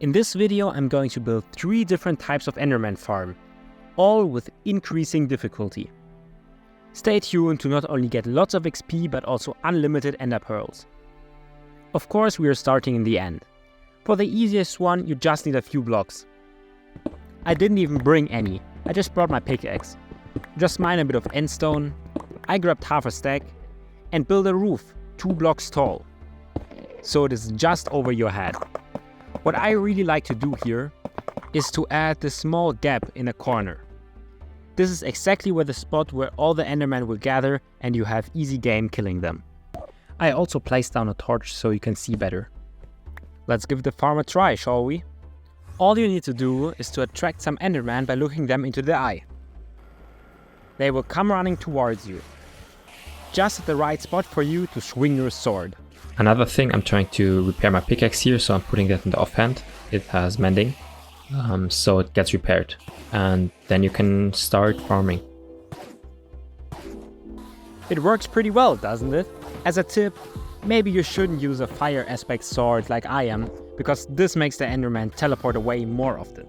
In this video, I'm going to build 3 different types of Enderman-Farm, all with increasing difficulty. Stay tuned to not only get lots of XP, but also unlimited Ender Pearls. Of course, we are starting in the end. For the easiest one, you just need a few blocks. I didn't even bring any, I just brought my pickaxe. Just mine a bit of endstone, I grabbed half a stack, and build a roof, 2 blocks tall. So it is just over your head. What I really like to do here is to add this small gap in a corner. This is exactly where the spot where all the Endermen will gather and you have easy game killing them. I also placed down a torch so you can see better. Let's give the farm a try, shall we? All you need to do is to attract some Endermen by looking them into the eye. They will come running towards you. Just at the right spot for you to swing your sword. Another thing, I'm trying to repair my pickaxe here, so I'm putting that in the offhand. It has mending, so it gets repaired. And then you can start farming. It works pretty well, doesn't it? As a tip, maybe you shouldn't use a fire aspect sword like I am, because this makes the Enderman teleport away more often.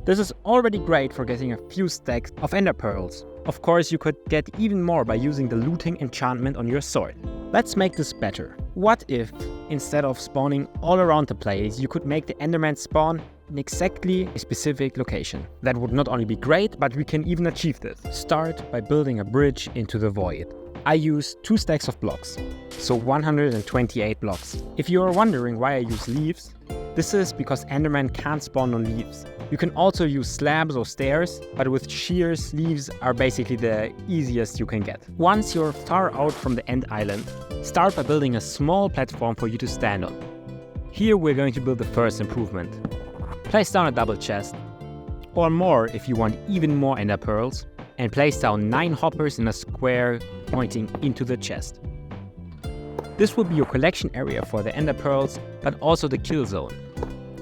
This is already great for getting a few stacks of Ender Pearls. Of course, you could get even more by using the looting enchantment on your sword. Let's make this better. What if, instead of spawning all around the place, you could make the Enderman spawn in exactly a specific location? That would not only be great, but we can even achieve this. Start by building a bridge into the void. I use 2 stacks of blocks, so 128 blocks. If you are wondering why I use leaves, this is because Endermen can't spawn on leaves. You can also use slabs or stairs, but with shears, leaves are basically the easiest you can get. Once you're far out from the end island, start by building a small platform for you to stand on. Here we're going to build the first improvement. Place down a double chest, or more if you want even more Ender Pearls, and place down 9 hoppers in a square pointing into the chest. This will be your collection area for the Ender Pearls, but also the kill zone.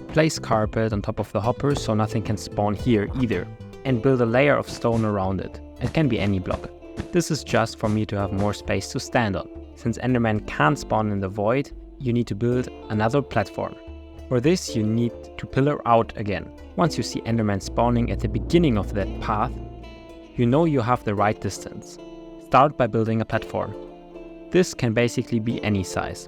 Place carpet on top of the hoppers so nothing can spawn here either, and build a layer of stone around it. It can be any block. This is just for me to have more space to stand on. Since Endermen can't spawn in the void, you need to build another platform. For this you need to pillar out again. Once you see Endermen spawning at the beginning of that path, you know you have the right distance. Start by building a platform. This can basically be any size.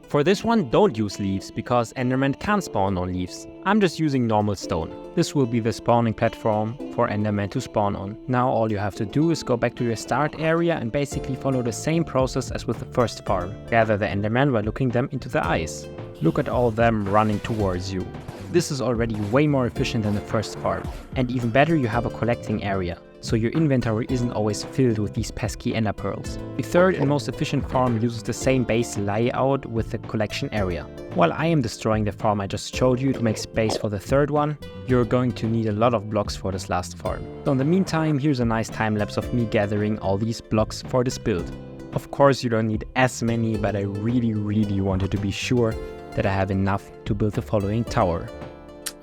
For this one, don't use leaves, because Endermen can't spawn on leaves. I'm just using normal stone. This will be the spawning platform for Endermen to spawn on. Now all you have to do is go back to your start area and basically follow the same process as with the first farm. Gather the Endermen by looking them into the eyes. Look at all them running towards you. This is already way more efficient than the first farm. And even better, you have a collecting area, so your inventory isn't always filled with these pesky Ender Pearls. The third and most efficient farm uses the same base layout with the collection area. While I am destroying the farm I just showed you to make space for the third one, you're going to need a lot of blocks for this last farm. So in the meantime, here's a nice time lapse of me gathering all these blocks for this build. Of course you don't need as many, but I really wanted to be sure that I have enough to build the following tower.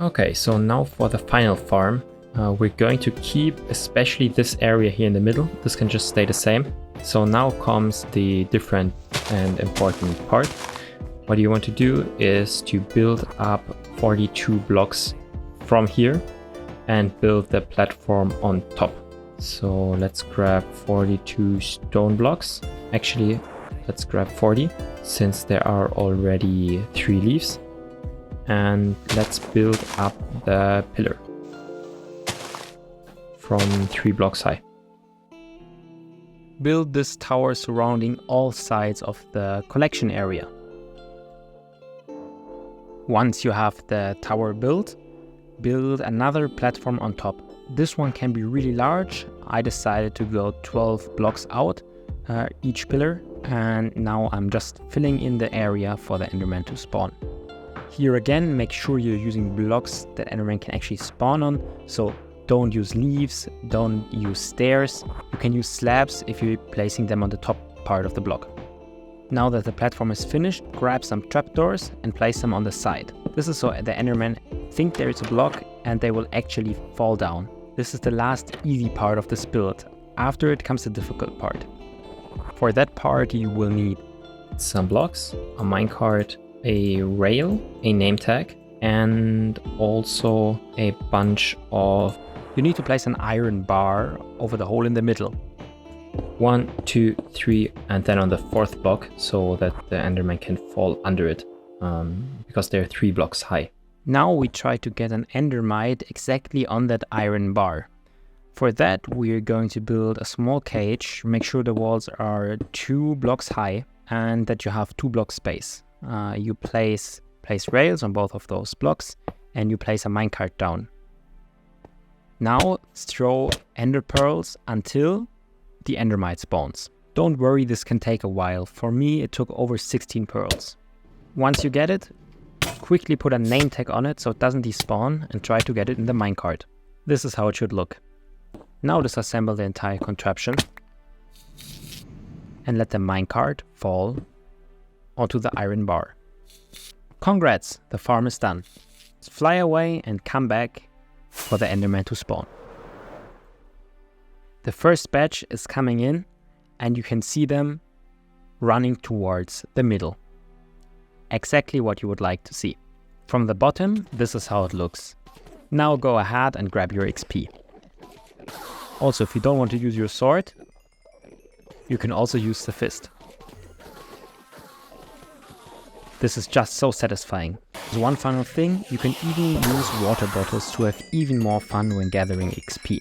Okay, so now for the final farm. We're going to keep especially this area here in the middle. This can just stay the same. So now comes the different and important part. What you want to do is to build up 42 blocks from here and build the platform on top. So let's grab 42 stone blocks. Actually, let's grab 40 since there are already 3 leaves. And let's build up the pillar from 3 blocks high. Build this tower surrounding all sides of the collection area. Once you have the tower built, build another platform on top. This one can be really large. I decided to go 12 blocks out each pillar, and now I'm just filling in the area for the Enderman to spawn. Here again, make sure you're using blocks that Enderman can actually spawn on, so don't use leaves, don't use stairs. You can use slabs if you're placing them on the top part of the block. Now that the platform is finished, grab some trapdoors and place them on the side. This is so the Endermen think there is a block and they will actually fall down. This is the last easy part of this build. After it comes the difficult part. For that part you will need some blocks, a minecart, a rail, a name tag, and also a bunch of... You need to place an iron bar over the hole in the middle. 1, 2, 3, and then on the 4th block, so that the Enderman can fall under it, because they're 3 blocks high. Now we try to get an endermite exactly on that iron bar. For that, we're going to build a small cage, make sure the walls are 2 blocks high and that you have 2 blocks space. You place rails on both of those blocks and you place a minecart down. Now throw ender pearls until the endermite spawns. Don't worry, this can take a while. For me, it took over 16 pearls. Once you get it, quickly put a name tag on it so it doesn't despawn and try to get it in the minecart. This is how it should look. Now disassemble the entire contraption and let the minecart fall onto the iron bar. Congrats, the farm is done. Fly away and come back for the Enderman to spawn. The first batch is coming in and you can see them running towards the middle. Exactly what you would like to see. From the bottom, this is how it looks. Now go ahead and grab your XP. Also, if you don't want to use your sword, you can also use the fist. This is just so satisfying. As one final thing, you can even use water bottles to have even more fun when gathering XP.